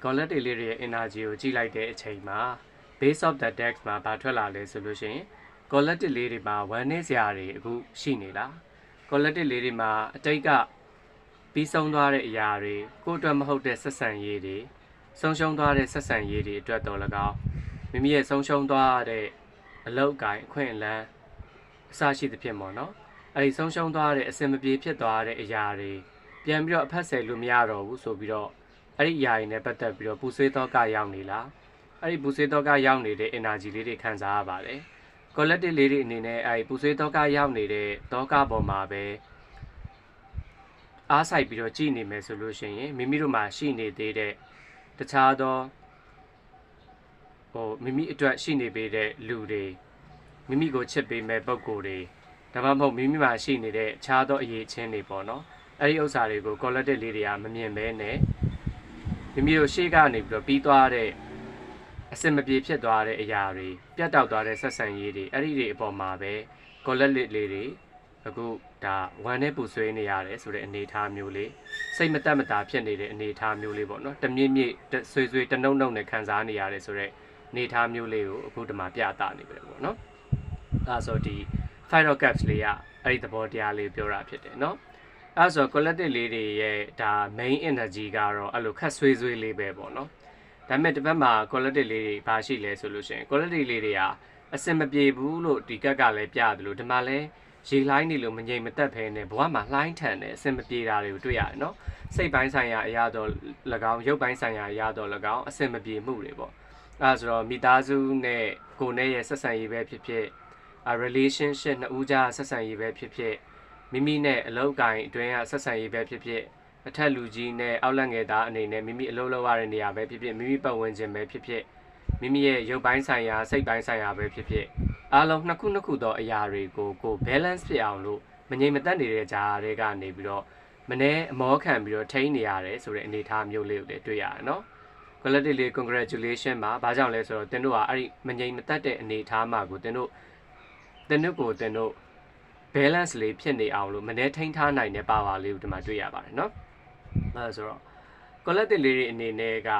collective လေးတွေရဲ့ energy ကိုကြည့်လိုက်တဲ့အချိန်မှာ base of the deck မှာဘာထွက်လာလဲဆိုလို့ရှိရင် collective လေးတွေမှာ1နဲ့စရာတွေအခုရှိနေလား collective လေးတွေမှာအတိတ်ကပြီးဆုံးသွားတဲ့အရာတွေကိုယ့်အတွက်မဟုတ်တဲ့ဆက်ဆံရေးတွေဆုံးရှုံးသွားတဲ့ဆက်ဆံရေးတွေအတွက်တော့၎င်းမိမိရဲ့ဆုံးရှုံးသွားတဲ့အလောက်ကိုင်းအခွင့်အလမ်းအစရှိသဖြင့်ပေါ့နော်အဲဒီဆုံးရှုံးသွားတဲ့အစင်မပြေဖြစ်သွားတဲ့အရာတွေပြန်ပြီးတော့အဖက်ဆယ်လို့မရတော့ဘူးဆိုပြီးတော့အဲ့ဒီအရာတွေနဲ့ပတ်သက်ပြီးတော့ပူဆွေးတော့ကရောက်နေလားအဲ့ဒီပူဆွေးတော့ကရောက်နေတဲ့ energy လေးတွေခံစားရပါတယ် collective လေးတွေအနေနဲ့အဲ့ဒီပူဆွေးတော့ကရောက်နေတဲ့တော့ကပေါ်မှာပဲအားဆိုင်ပြီးတော့ကြည်နေမယ်ဆိုလို့ရှိရင်မိမိတို့မှာရှိနေသေးတဲ့တခြားသောမိမိအတွက်ရှိနေပေးတဲ့လူတွေမိမိကိုချစ်ပေးမဲ့ပုံကိုယ်တွေဒါမှမဟုတ်မိမိမှာရှိနေတဲ့အခြားသောအရေးချင်းတွေပေါ့နော်အဲ့ဒီဥစ္စာတွေကို collective လေးတွေကမမြင်ဘဲနဲ့မိမိတို့ရှေ့ကနေပြီးတော့ပြီးသွားတဲ့အစင်မပြေဖြစ်သွားတဲ့အရာတွေပြတ်တောက်သွားတဲ့ဆက်ဆံရေးတွေအဲ့ဒီတွေအပေါ်မှာပဲ collective လေးတွေအခုဒါဝမ်းနဲ့ပူဆွေးနေရတယ်ဆိုတဲ့အနေအထားမျိုးလေးစိတ်မတက်မတာဖြစ်နေတဲ့အနေအထားမျိုးလေးပေါ့နော်တမြင့်မြင့်ဆွေးဆွေးတနှုံနှုံနဲ့ခံစားနေရတယ်ဆိုတဲ့အနေအထားမျိုးလေးကိုအခုဒီမှာပြသနေပြီပေါ့နော်အဲဆိုဒီ Five of Cups လေးကအဲ့ဒီသဘောတရားလေးပြောတာဖြစ်တယ်နော်အဲဆို collective လေးတွေရဲ့ဒါ main energy ကတော့အဲ့လိုခက်ဆွေးဆွေးလေးပဲပေါ့နော်ဒါပေမဲ့တစ်ဖက်မှာ collective လေးတွေဘာရှိလဲဆိုလို့ရှိရင် collective လေးတွေကအစင်မပြေဘူးလို့ဒီကက်ကလည်းပြတယ်လို့ဒီမှာလည်းရေလှိုင်းနေလို့မငြိမ်မသက်ဖဲနဲ့ဘဝမှာလှိုင်းထန်တယ်အစင်မပြေတာတွေကိုတွေ့ရတယ်နော်စိတ်ပိုင်းဆိုင်ရာအရာတော့၎င်းရုပ်ပိုင်းဆိုင်ရာအရာတော့၎င်းအစင်မပြေမှုတွေပေါ့အဲဆိုတော့မိသားစုနဲ့ကိုယ်နဲ့ရဲ့ဆက်ဆံရေးပဲဖြစ်ဖြစ်relationship နှစ်ဦးကြားဆက်ဆံရေးပဲဖြစ်ဖြစ်မိမိနဲ့အလုပ်ကိုင်အတွင်းကဆက်ဆံရေးပဲဖြစ်ဖြစ်အထက်လူကြီးနဲ့အောက်လက်ငယ်သားအနေနဲ့မိမိအလုပ်လုပ်ရတဲ့နေရာပဲဖြစ်ဖြစ်မိမိပတ်ဝန်းကျင်ပဲဖြစ်ဖြစ်မိမိရဲ့ရုပ်ပိုင်းဆိုင်ရာစိတ်ပိုင်းဆိုင်ရာပဲဖြစ်ဖြစ်အားလုံးနှစ်ခုသောအရာတွေကိုbalance ဖြစ်အောင်လို့မငြိမ်မသက်နေတဲ့ကြားတွေကနေပြီးတော့မနေ့အမောခံပြီးတော့ထိန်းနေရတယ်ဆိုတဲ့အနေအထားမျိုးလေးကိုလည်းတွေ့ရတယ်နော် collective လေး congratulation ပါဘာကြောင့်လဲဆိုတော့တင်တို့ကအဲ့ဒီမငြိမ်မသက်တဲ့အနေအထားမှာကိုတင်တို့ balance လေးဖြစ်နေအောင်လို့မနေ့ထိန်းထားနိုင်တဲ့ပါဝါလေးကိုဒီမှာတွေ့ရပါတယ်နော်အဲဆိုတော့ collective လေးတွေအနေနဲ့က